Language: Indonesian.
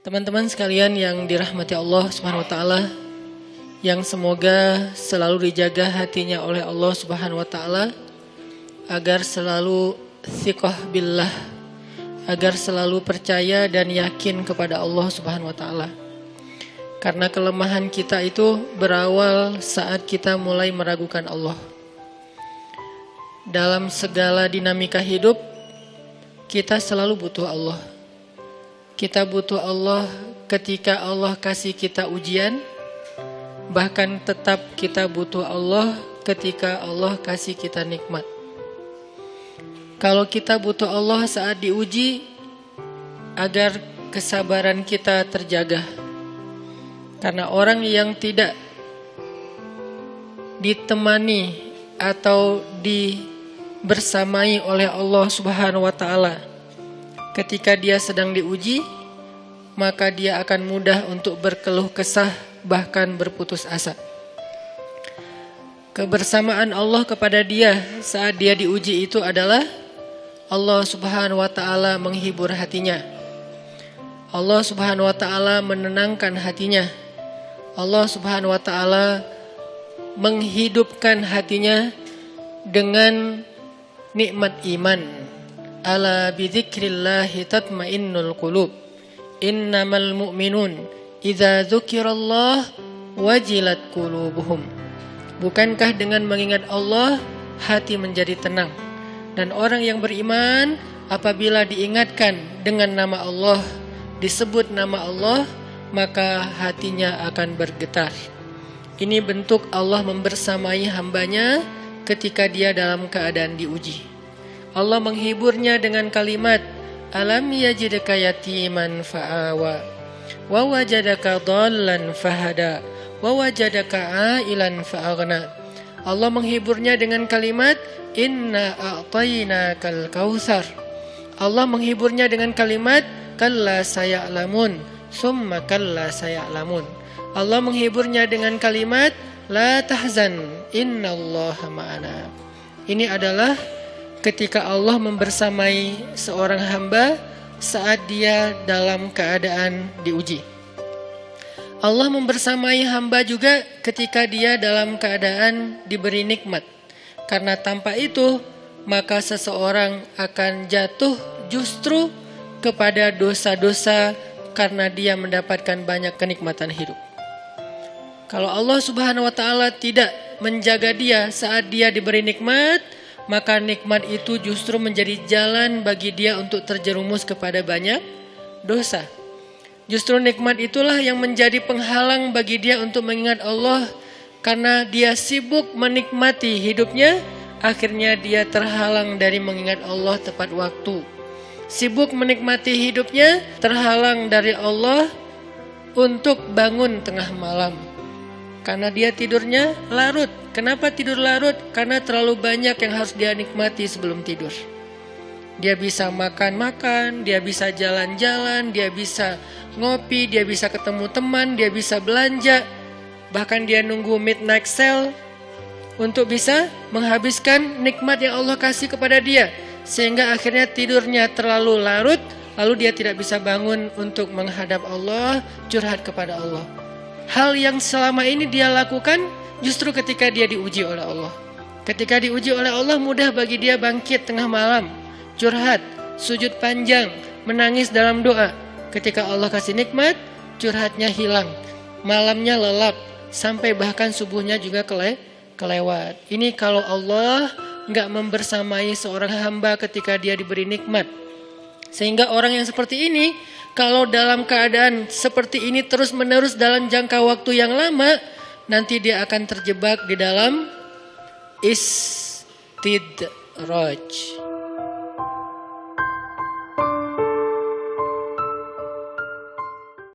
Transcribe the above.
Teman-teman sekalian yang dirahmati Allah Subhanahu wa taala, yang semoga selalu dijaga hatinya oleh Allah Subhanahu wa taala agar selalu thiqah billah, agar selalu percaya dan yakin kepada Allah Subhanahu wa taala. Karena kelemahan kita itu berawal saat kita mulai meragukan Allah. Dalam segala dinamika hidup, kita selalu butuh Allah. Kita butuh Allah ketika Allah kasih kita ujian. Bahkan tetap kita butuh Allah ketika Allah kasih kita nikmat. Kalau kita butuh Allah saat diuji, agar kesabaran kita terjaga. Karena orang yang tidak ditemani atau dibersamai oleh Allah Subhanahu wa taala ketika dia sedang diuji, maka dia akan mudah untuk berkeluh kesah, bahkan berputus asa. Kebersamaan Allah kepada dia saat dia diuji itu adalah Allah Subhanahu wa taala menghibur hatinya. Allah Subhanahu wa taala menenangkan hatinya. Allah Subhanahu wa taala menghidupkan hatinya dengan nikmat iman. Ala bidzikrillahi tatmainnul qulub. Innamal mu'minun idza dzukirallah wajilat qulubuhum. Bukankah dengan mengingat Allah hati menjadi tenang? Dan orang yang beriman apabila diingatkan dengan nama Allah, disebut nama Allah, maka hatinya akan bergetar. Ini bentuk Allah membersamai hambanya ketika dia dalam keadaan diuji. Allah menghiburnya dengan kalimat, alam yajidka yatiman fa'awa wa wajadaka dhallan fahada wa wajadaka ailan fa'aghna. Allah menghiburnya dengan kalimat, inna a'tainakal kautsar. Allah menghiburnya dengan kalimat, kalla saya'lamun summa kalla saya'lamun. Allah menghiburnya dengan kalimat, la tahzan innallaha ma'ana. Ini adalah ketika Allah membersamai seorang hamba saat dia dalam keadaan diuji. Allah membersamai hamba juga ketika dia dalam keadaan diberi nikmat. Karena tanpa itu, maka seseorang akan jatuh justru kepada dosa-dosa karena dia mendapatkan banyak kenikmatan hidup. Kalau Allah Subhanahu wa taala tidak menjaga dia saat dia diberi nikmat, maka nikmat itu justru menjadi jalan bagi dia untuk terjerumus kepada banyak dosa. Justru nikmat itulah yang menjadi penghalang bagi dia untuk mengingat Allah. Karena dia sibuk menikmati hidupnya, akhirnya dia terhalang dari mengingat Allah tepat waktu. Sibuk menikmati hidupnya, terhalang dari Allah untuk bangun tengah malam. Karena dia tidurnya larut. Kenapa tidur larut? Karena terlalu banyak yang harus dia nikmati sebelum tidur. Dia bisa makan-makan, dia bisa jalan-jalan, dia bisa ngopi, dia bisa ketemu teman, dia bisa belanja. Bahkan dia nunggu midnight sale untuk bisa menghabiskan nikmat yang Allah kasih kepada dia. Sehingga akhirnya tidurnya terlalu larut, lalu dia tidak bisa bangun untuk menghadap Allah, curhat kepada Allah. Hal yang selama ini dia lakukan justru ketika dia diuji oleh Allah. Ketika diuji oleh Allah, mudah bagi dia bangkit tengah malam, curhat, sujud panjang, menangis dalam doa. Ketika Allah kasih nikmat, curhatnya hilang, malamnya lelap, sampai bahkan subuhnya juga kelewat. Ini kalau Allah gak membersamai seorang hamba ketika dia diberi nikmat. Sehingga orang yang seperti ini, kalau dalam keadaan seperti ini terus-menerus dalam jangka waktu yang lama, nanti dia akan terjebak di dalam istidraj.